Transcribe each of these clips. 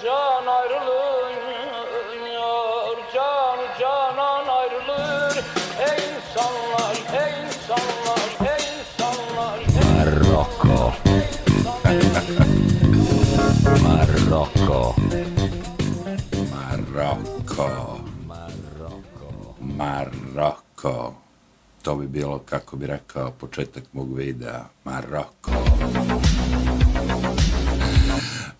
can ayrılıyor, canan ayrılır. Ey insanlar, ey insanlar, ey insanlar. Maroko. Maroko. Maroko. To bi bilo, kako bi rekao, početak mog videa. Maroko.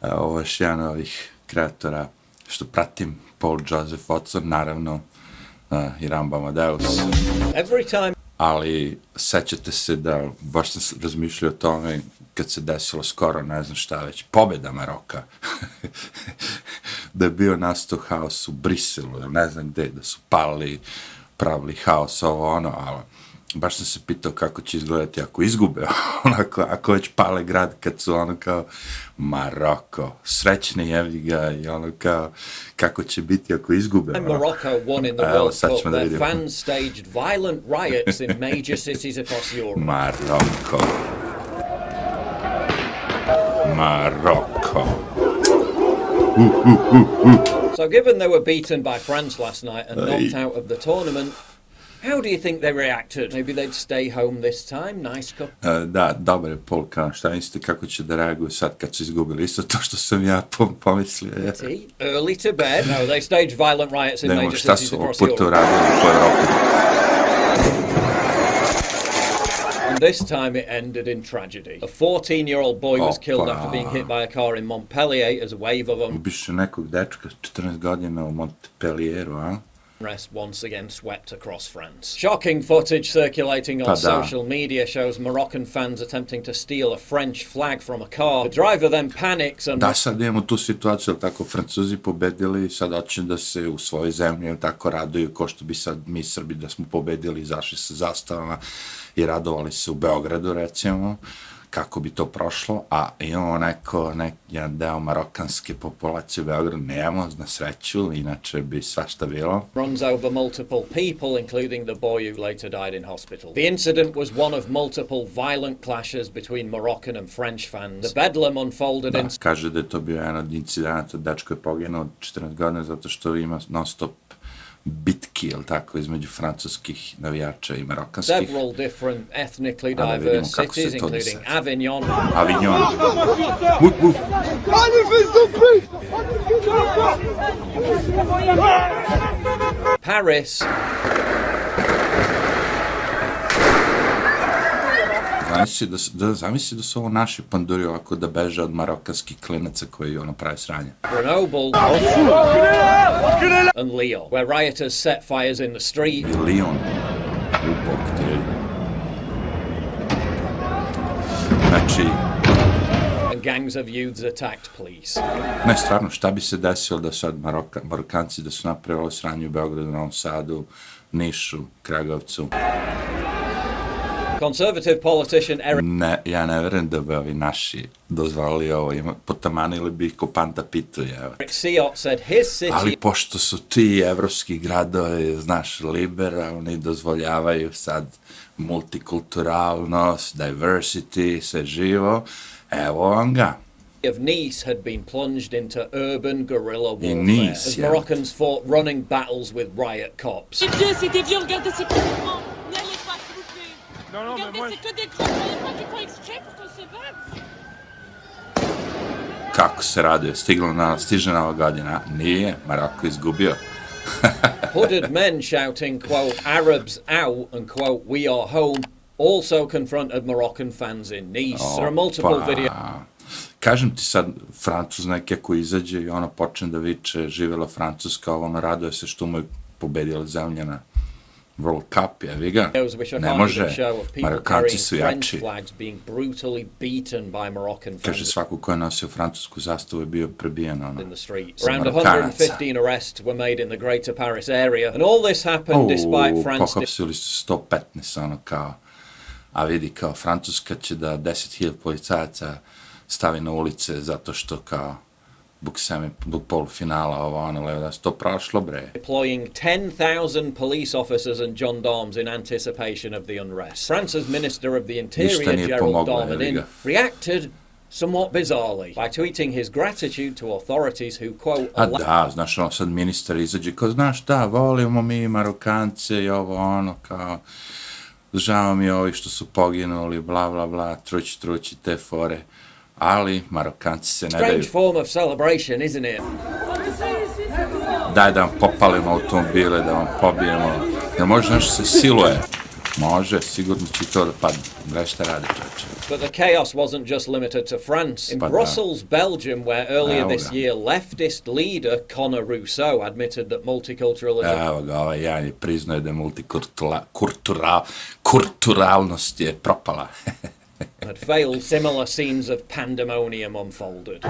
Ovo je još jedan od ovih kreatora što pratim, Paul Joseph Watson, naravno, i Rambo Amadeus. Ali sećate se da, baš sam razmišljao o tome kad se desilo skoro, ne znam šta već, pobjeda Maroka. Da je bio nastao haos u Briselu, ne znam gde, da su palili, pravili haos, ovo ono, ali baš sam se pitao kako će izgledati ako izgube, onako, ako već pale grad kad su ono kao Maroko, srećni jevi ga i ono kao kako će biti ako izgube. Morocco won in the World Cup, their fans staged violent riots in major cities across Europe. Maroko. So given they were beaten by France last night and knocked out of the tournament, how do you think they reacted? Maybe they'd stay home this time, nice cup. Da, dobar je Paul, kao šta mislite kako će da reaguju sad kad su izgubili? Isto to što sam ja pomislio. Early to bed. No, they staged violent riots in major cities across Europe. Šta su puta uradili po Evropi? And this time it ended in tragedy. A 14-year-old boy was killed after being hit by a car in Montpellier as a wave of ubiše nekog dečka 14 godina u Montpellieru, a? Unrest once again swept across France. Shocking footage circulating on social media shows Moroccan fans attempting to steal a French flag from a car. The driver then panics and... Da, sad imamo tu situaciju, tako Francuzi pobedili i sad hoće da se u svojoj zemlji tako raduju, ko što bi sad mi Srbi da smo pobedili, izašli sa zastavama i radovali se u Beogradu, recimo, kako bi to prošlo, a imamo jedan deo marokanske populacije u Beogradu, nemamo, na sreću, inače bi svašta bilo. Runs over multiple people, including the boy who later died in hospital. The incident was one of multiple violent clashes between Moroccan and French fans. The bedlam unfolded in... Kaže da je to bio jedan od incidenata, dečko je poginuo od 14 godina zato što ima non-stop bitki, jel tako, između francuskih navijača i marokanskih. Several different ethnically diverse cities, including Avignon. Avignon. Paris. Zamisli da su ovo naši panduri ovako da beže od marokanskih klinaca koji ono pravi sranje. Grenoble and Lyon, where rioters set fires in the street. I Lyon. Ubog ti. Znači... And gangs of youths attacked police. Ne, stvarno, šta bi se desilo da sad Marokanci da su napravili ovo sranje u Beogradu, Novom Sadu, Nišu, Kragovcu? Conservative politician Eric... Ne, ja ne verujem da bi ovi naši dozvolili ovo, potamanili bi ih ko Panta Pitu, evo. Ali pošto su ti evropski gradovi, znaš, liberalni, dozvoljavaju sad multikulturalnost, diversity, sve živo, evo vam ga. Of Nice had been plunged into urban guerrilla warfare as Moroccans fought running battles with riot cops. Non, mais moi... C'est que des grands, il n'y a pas du temps exprès pour qu'on se batte. Kako se raduje, stiže nova godina, nije, Maroko izgubio. Hooded men shouting, quote, Arabs out and quote, we are home, also confronted Moroccan fans in Nice. There are multiple videos. Kažem ti sad, Francuz neke koji izađe i ono počne da viče, živjela Francuska, ono raduje se što mu je pobedila zemljana. World Cup, jevi ga, ne može, Marokanci su jači. Kaže, svako ko je nosio francusku zastavu je bio prebijen, ono, za Marokanaca. Pohapsili su 115, ono, kao, a vidi, kao, Francuska će da 10.000 policajaca stavi na ulice zato što, kao, zbog polufinala, ovo ono, levo da se to prošlo, bre. Deploying 10,000 police officers and gendarmes in anticipation of the unrest. France's Minister of the Interior, Gerald Darmanin, reacted somewhat bizarrely, by tweeting his gratitude to authorities who, quote, A da, znaš, ono sad ministar izađe, kao, znaš šta, volimo mi Marokance i ovo, ono, kao, žao mi ovi što su poginuli, bla, bla, bla, trući, te fore, ali Marokanci se ne daju. Strange form of celebration, isn't it? Daj da vam popalimo automobile, da vam pobijemo, da može nešto se siluje. Može, sigurno će to da padne. Gledaj šta radi, čovječe. But the chaos wasn't just limited to France. In Brussels, Belgium, where earlier this year leftist leader Conor Rousseau admitted that multiculturalism... Evo ga, ovaj Jan je priznaje da je multikulturalnost je propala. had failed, similar scenes of pandemonium unfolded.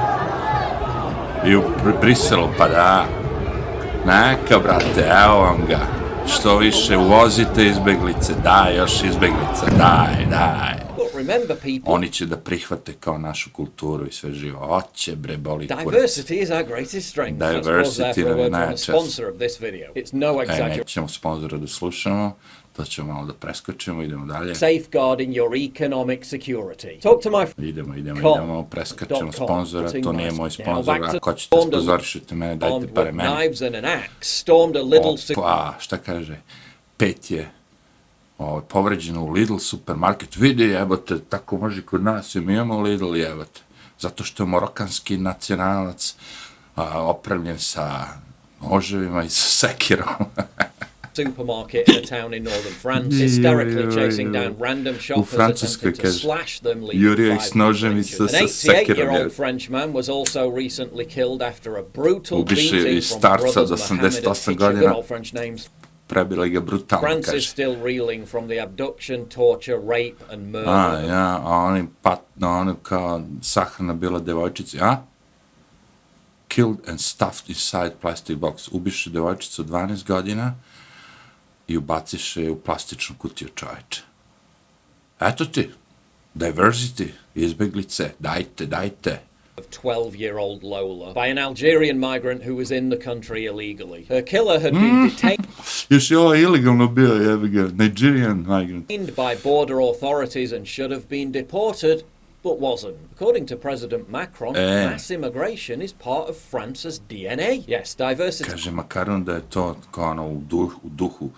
I u Briselu, pa da. Neka, brate, evo vam ga. Što više uvozite izbeglice, daj još izbeglica, daj. Oni će da prihvate kao našu kulturu i sve živo. Oće bre, boli kurac. Diversity is our greatest strength. Diversity nam je najjača. Nećemo sponzora da slušamo, to ćemo malo da preskočimo, idemo dalje. Safeguarding your economic security. Talk to my Idemo, preskačemo sponzora, to nije moj sponzor, ako ćete sponzorišiti mene, dajte pare meni. Opa, šta kaže? 5 je povređeno u Lidl supermarket, vidi jebote, tako može kod nas i mi imamo Lidl jebote, zato što je marokanski nacionalac opremljen sa noževima i sa sekirom. Supermarket in a town in northern France, hysterically chasing down random shoppers attempting to slash them, leaving 5 injured. An 88-year-old Frenchman was also recently killed after a brutal beating from brothers Mohammed and Hitcher, all French names. Prebila ga brutalno, kaže. France is still reeling from the abduction, torture, rape and murder. Oni kao sahrana bila devojčici, Killed and stuffed inside plastic box. Ubiše devojčicu od 12 godina i ubaciše je u plastičnu kutiju, čoveče. Eto ti, diversity, izbeglice, dajte. Of 12-year-old Lola by an Algerian migrant who was in the country illegally. Her killer had been detained. Još je ovo ilegalno bio, jebi ga, Nigerian migrant. By border authorities and should have been deported, but wasn't. According to President Macron, mass immigration is part of France's DNA. Yes, diversity. Kaže Macron da je to kao ono u duhu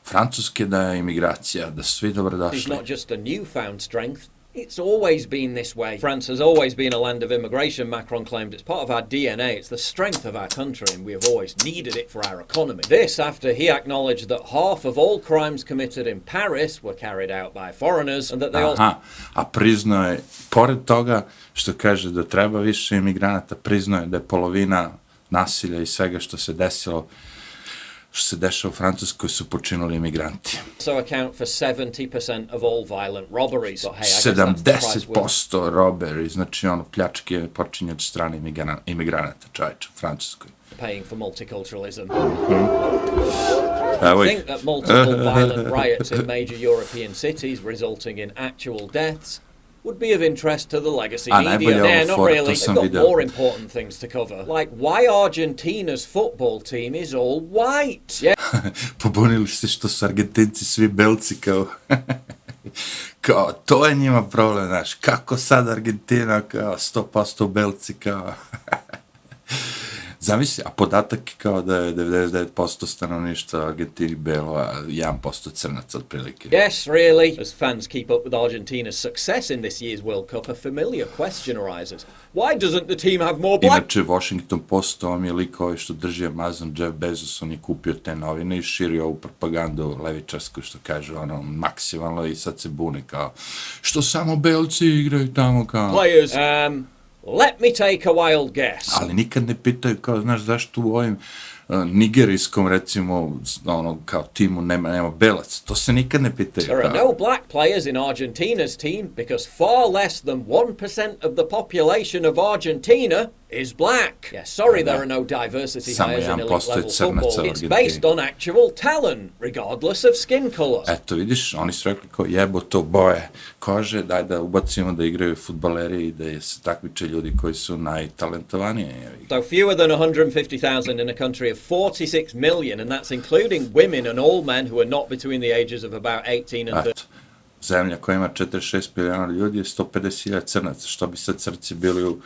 Francuske, da je imigracija, da su svi dobrodošli. It's not just a newfound strength. It's always been this way. France has always been a land of immigration, Macron claimed. It's part of our DNA. It's the strength of our country, and we have always needed it for our economy. This after he acknowledged that half of all crimes committed in Paris were carried out by foreigners, and that they also... A priznao je, pored toga što kaže da treba više imigranata, priznao je da je polovina nasilja i svega što se dešava u Francuskoj su počinili imigranti. 70% robbery, znači ono pljačke počinje od strane imigranata, čovječe, u Francuskoj. Paying for multiculturalism. Think that multiple violent riots in major European cities resulting in actual deaths would be of interest to the legacy media. They're not really. They've got more important things to cover. Like why Argentina's football team is all white. Yeah. Pobunili se što su Argentinci svi belci kao to je njima problem, znaš, kako sad Argentina kao 100% belci kao... Zamisli, a podatak je kao da je 99% stanovništva Argentini belo, a 1% crnaca otprilike. Yes, really. As fans keep up with Argentina's success in this year's World Cup, a familiar question arises. Why doesn't the team have more black... Inače, Washington Post, on je lik ovaj što drži Amazon, Jeff Bezos, on je kupio te novine i širio ovu propagandu levičarsku, što kaže ono, maksimalno i sad se bune kao, što samo belci igraju tamo kao... Players, let me take a wild guess. Ali nikad ne pitaju kao, znaš, zašto u ovim nigerijskom, recimo, ono, kao timu nema belac. To se nikad ne pitaju. There are no black players in Argentina's team because far less than 1% of the population of Argentina is black. Yeah, sorry there are no diversity hires in elite level football. It's based on actual talent, regardless of skin color. Eto, vidiš, oni su rekli kao jebo to boje kože, daj da ubacimo da igraju fudbaleri i da se takmiče ljudi koji su najtalentovaniji. So fewer than 150,000 in a country of 46 million, and that's including women and all men who are not between the ages of about 18 and 30. zemlja koja ima 46 miliona ljudi je 150.000 crnaca, što bi sad crci bili u...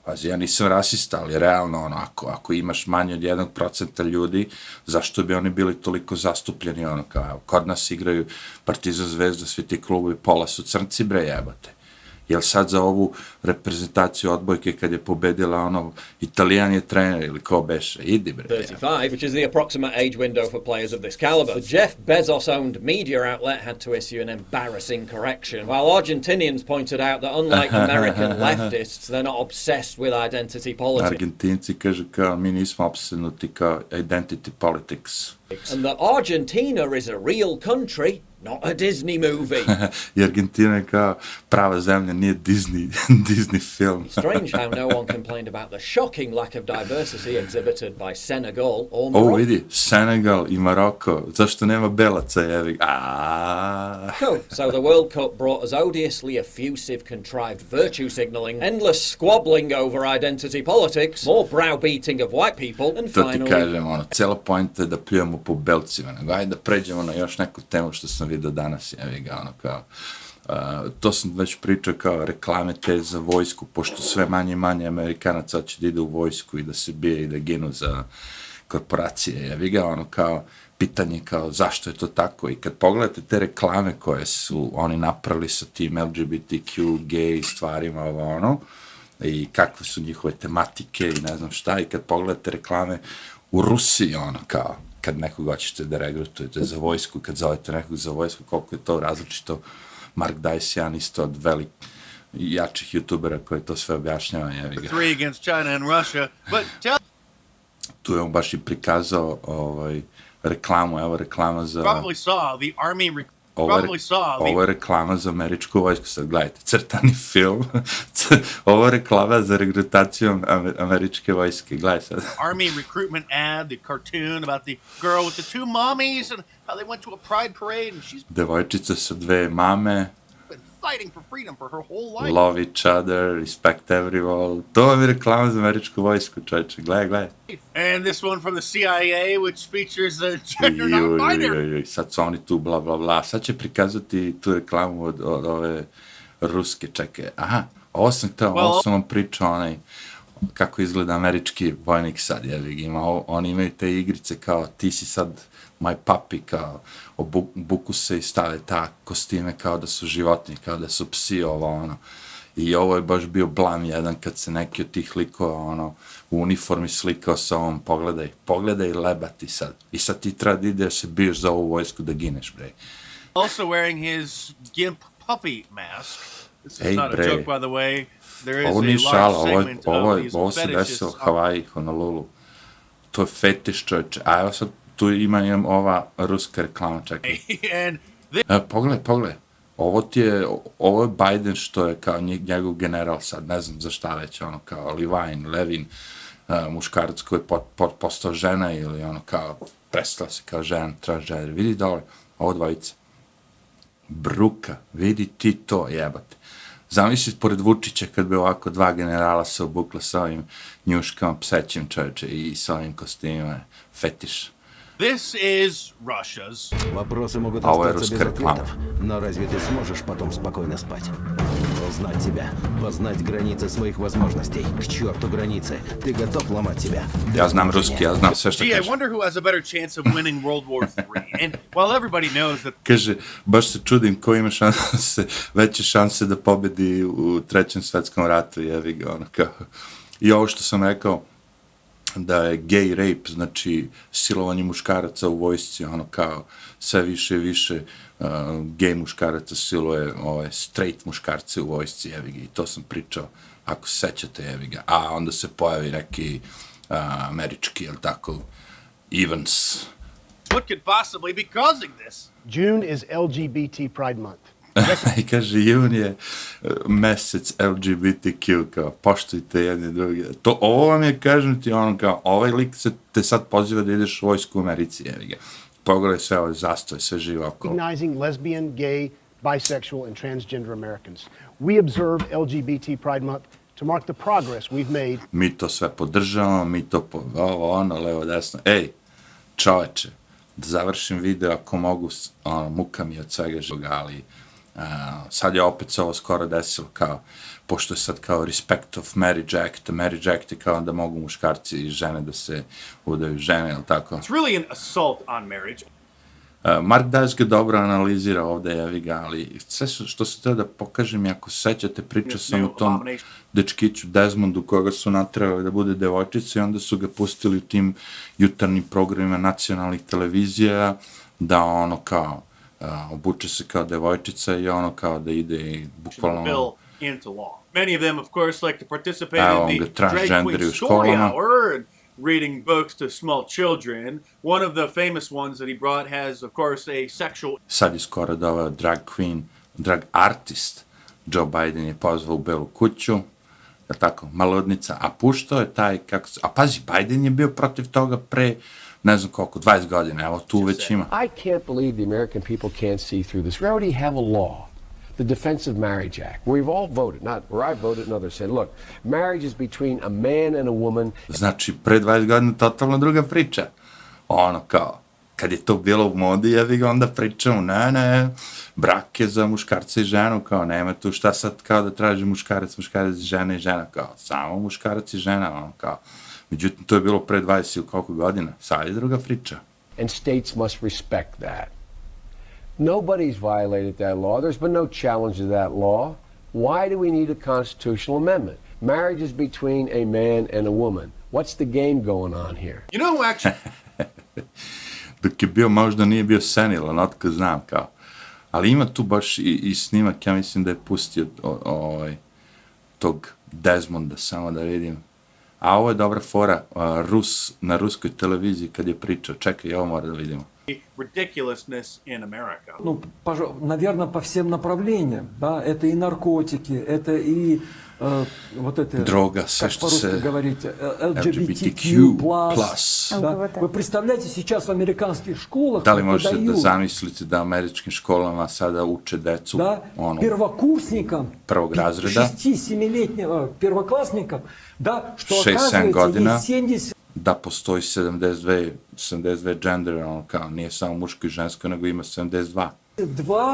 Pazi, ja nisam rasista, ali realno, ono, ako imaš manje od 1% ljudi, zašto bi oni bili toliko zastupljeni, ono, kao, kod nas igraju Partizan, Zvezda, svi ti klubovi, pola su crnci, bre, jebote. Jel sad za ovu reprezentaciju odbojke kad je pobedila ono, Italijan je trener ili ko beše, idi bre. 35, which is the approximate age window for players of this caliber. The Jeff Bezos-owned media outlet had to issue an embarrassing correction, while Argentinians pointed out that unlike American leftists, they're not obsessed with identity politics. Argentinci kažu kao, mi nismo obsednuti kao identity politics. And that Argentina is a real country, not a Disney movie. I Argentina je kao prava zemlja, nije Disney film. Strange how no one complained about the shocking lack of diversity exhibited by Senegal or Morocco. Vidi, Senegal i Maroko, zašto nema belaca, jevi? So the World Cup brought us odiously effusive, contrived virtue signaling, endless squabbling over identity politics, more browbeating of white people, and to finally... To ti kažem, ono, cijela pojenta je da pljujemo po belcima, nego ajde da pređemo na još neku temu što sam vidio danas, jevi ga, ono, kao... to sam već pričao kao reklame te za vojsku, pošto sve manje i manje Amerikanaca hoće da ide u vojsku i da se bije i da ginu za korporacije. Ja vidim ono kao pitanje kao zašto je to tako i kad pogledate te reklame koje su oni napravili sa tim LGBTQ, gay stvarima, ono, i kakve su njihove tematike i ne znam šta, i kad pogledate reklame u Rusiji, ono kao, kad nekog hoćete da regrutujete za vojsku, kad zovete nekog za vojsku, koliko je to različito. Mark Dice, jedan isto od jačih youtubera koji to sve objašnjava. Three against China and Russia, but tu je on baš i prikazao reklamu, evo reklama za... Probably saw the army... Ovo je reklama za američku vojsku, sad gledajte, crtani film, ovo je reklama za regrutaciju američke vojske, gledaj sad. Army recruitment ad, the cartoon about the girl with the two mommies and how they went to a pride parade and she's... Devojčica sa dve mame, been fighting for freedom for her whole life. Love each other, respect everyone. To vam je reklama za američku vojsku, čovječe, gledaj. And this one from the CIA, which features a gender non-binary. Sad su oni tu, bla, bla, bla. Sad će prikazati tu reklamu od ove ruske, čekaj. Aha, ovo sam vam pričao, kako izgleda američki vojnik sad, oni imaju te igrice kao, ti si sad my puppy, kao, obuku se i stave ta kostime kao da su životinje, kao da su psi, ono. I ovo je baš bio blam jedan kad se neki od tih likova, u uniformi slikao sa ovom, pogledaj lebati sad. I sad ti treba da ideš se biješ za ovu vojsku da gineš, bre. Also wearing his gimp puppy mask. This is not a joke, by the way. There is a large segment of these ovo se fetishes. desilo Havaji, Honolulu. To je fetiš, čovječe. A evo sad tu imam ova ruska reklama, čekaj. Pogledaj. Ovo je Biden što je kao njegov general sad, ne znam za šta već, ono kao Levin, muškarac koji je postao žena ili ono kao prestao se kao žena, transgender. Vidi dole, ovo dvojica. Bruka, vidi ti to, jebate. Zamisli pored Vučića kad bi ovako dva generala se obukla sa ovim njuškama, psećim čovječe i sa ovim kostimima, fetiš. This is Russia's. Вопросы могут остаться без ответов, но разве ты сможешь потом спокойно спать? Узнать себя, познать границы своих возможностей. К черту границы. Ты готов ломать себя? Ja znam ruski, ja znam sve što Gee, I kaže. wonder who has a better chance of winning World War III. And while everybody knows that... Kaže, baš se čudim ko ima veće šanse da pobedi u Trećem svetskom ratu, jevi ga, ono kao. I ovo što sam rekao, da je gay rape, znači silovanje muškaraca u vojsci, ono kao sve više i više gay muškaraca siluje straight muškarce u vojsci, jevi ga, i to sam pričao, ako se sećate, jevi ga, a onda se pojavi neki američki, jel tako, Evans. What could possibly be causing this? June is LGBT Pride Month. I kaže, jun je mesec LGBTQ, kao, poštujte jedni drugi. Ovo vam je, kažem ti, ono kao, ovaj lik te sad poziva da ideš u vojsku u Americi, jevi ga. Pogledaj sve ove zastoje, sve živo okolo. Recognizing lesbian, gay, bisexual, and transgender Americans. We observe LGBT Pride Month to mark the progress we've made. Mi to sve podržavamo, mi to ono, levo, desno. Ej, čoveče, da završim video ako mogu, muka mi od svega živoga, ali Sad je opet se ovo skoro desilo kao, pošto je sad kao respect of marriage act, marriage act je kao da mogu muškarci i žene da se udaju žene, ili tako? It's really an assault on marriage. Mark Dash ga dobro analizira ovde, jevi ga, ali sve što se treba da pokažem, ako sećate priča sam o tom dečkiću Desmondu koga su natrali da bude devojčica i onda su ga pustili u tim jutarnjim programima nacionalnih televizija da ono kao obuče se kao devojčica i ono kao da ide i bukvalno into law. Many of them, of course, like to participate in the drag queen story hour and reading books to small children. One of the famous ones that he brought has, of course, a sexual... Sad je skoro doveo drag queen, drag artist. Joe Biden je pozvao u Belu kuću, je tako, malodnica, a puštao je taj, a pazi, Biden je bio protiv toga pre, ne znam koliko, 20 godina, evo tu već ima. I can't believe the American people can't see through this. We already have a law, the Defensive Marriage Act, where we've all voted, where I voted and others said, look, marriage is between a man and a woman. Znači, pre 20 godina totalno druga priča. Ono kao, kad je to bilo u modi, ja bih onda pričao, ne, brak je za muškarca i ženu, kao, nema tu šta sad kao da traži muškarac i žena, kao, samo muškarac i žena, ono kao. Međutim, to je bilo pre 20 ili koliko godina, sad je druga priča. And states must respect that. Nobody's violated that law. There's been no challenge to that law. Why do we need a constitutional amendment? Marriage is between a man and a woman. What's the game going on here? You know who actually... Dok je bio, možda nije bio senilan, otko znam kao. Ali ima tu baš i snimak, ja mislim da je pustio tog Desmonda, samo da vidim. A ovo je dobra fora, Rus na ruskoj televiziji kad je pričao. Čekaj, ovo mora da vidimo. Ridiculousness in America. Ну, наверное, по всем направлениям, да, это и наркотики, это и вот это, droga, sve как što по-русски se говорить, LGBTQ+. Da. Вы представляете, сейчас в американских школах Da li možete da zamislite da u američkim školama sada uče decu первокурсникам, prvog razreda, 6-7-letnим первоклассникам, да, что 6-7 godina, оказывается есть 70... da postoji 72 gendera, ono kao, nije samo muško i žensko, nego ima 72.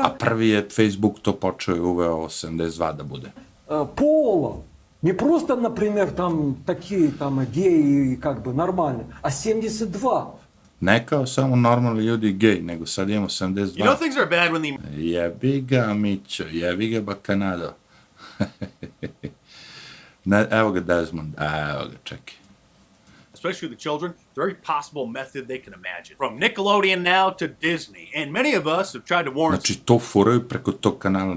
A prvi je Facebook to počeo i uveo 72 da bude. Пола. Не просто, например, там такие там геи как бы нормальные, а 72. Ne kao samo normalni ljudi gej, nego sad imamo 72. You know things are bad when the... Jebi ga, Mićo, jebi ga, Bakanado. Evo ga Desmond, evo ga, čekaj. Especially the children, it's a very possible method they can imagine. From Nickelodeon now to Disney. And many of us have tried to warn... Znači, to furaju preko tog kanala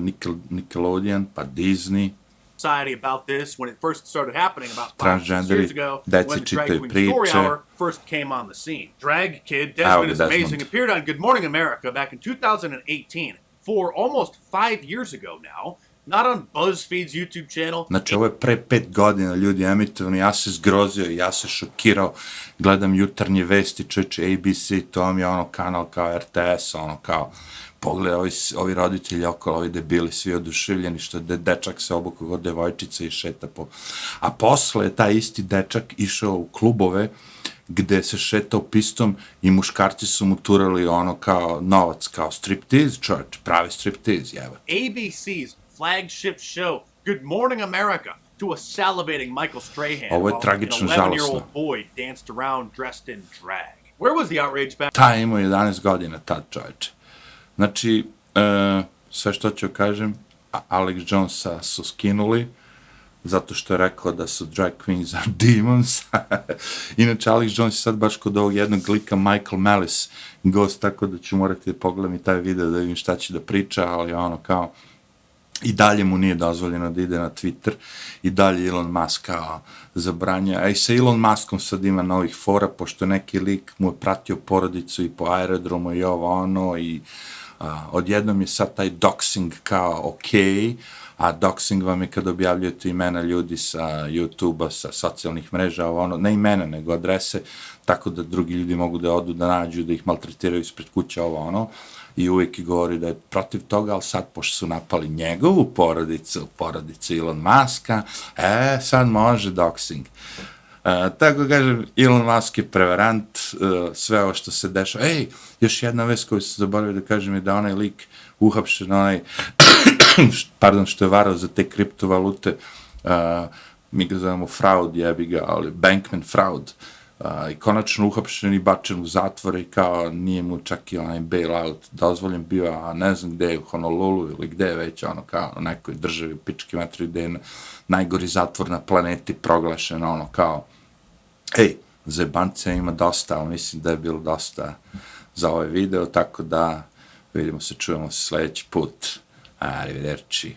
Nickelodeon, pa Disney. ...society about this when it first started happening about 5 years ago when the drag queen story hour first came on the scene. Drag kid Desmond is Amazing appeared on Good Morning America back in 2018 for almost 5 years ago now. Not on BuzzFeed's YouTube channel. Znači, ovo je pre 5 godina, ljudi emitovani, ja se zgrozio, ja se šokirao, gledam jutarnje vesti, čoveče, ABC, to mi je ono kanal kao RTS, ono kao, pogledaj, ovi roditelji okolo, ovi debili, svi oduševljeni, što je dečak se obukao od devojčice i šeta po... A posle je taj isti dečak išao u klubove, gde se šetao pistom i muškarci su mu turali ono kao novac, kao striptease, čovječ, pravi striptease, jevo. ABC's flagship show, Good Morning America, to a salivating Michael Strahan Ovo je while tragično an 11-year-old žalosno. boy danced around dressed in drag. Where was the outrage back? Taj imao 11 godina, tad čovječe. Znači, sve što ću kažem, Alex Jonesa su skinuli, zato što je rekao da su drag queens are demons. Inače, Alex Jones je sad baš kod ovog jednog lika, Michael Malice, gost, tako da ću morati da pogledam i taj video da vidim šta će da priča, ali ono kao, i dalje mu nije dozvoljeno da ide na Twitter, i dalje Elon Musk kao zabranja, a i sa Elon Muskom sad ima novih fora, pošto neki lik mu je pratio porodicu i po aerodromu i ovo ono, i odjednom je sad taj doxing kao okej, a doxing vam je kad objavljujete imena ljudi sa YouTube-a, sa socijalnih mreža, ovo ono, ne imena, nego adrese, tako da drugi ljudi mogu da odu, da nađu, da ih maltretiraju ispred kuće, ovo ono, i uvijek i govori da je protiv toga, ali sad, pošto su napali njegovu porodicu Elon Muska, sad može doxing. Tako kažem, Elon Musk je prevarant, sve ovo što se dešava. Još jedna vest koju se zaboravio da kažem je da onaj lik uhapšen, onaj što je varao za te kriptovalute, mi ga zovemo fraud, jebi ga, ali Bankman fraud, i konačno uhapšen i bačen u zatvore i kao nije mu čak i onaj bailout dozvoljen bio, a ne znam gde je, u Honolulu ili gde je već, ono kao u nekoj državi u pički metri gde je najgori zatvor na planeti proglašen, ono kao, ej, zajebancija ima dosta, ali mislim da je bilo dosta za ovaj video, tako da vidimo se, čujemo se sledeći put. Arrivederci.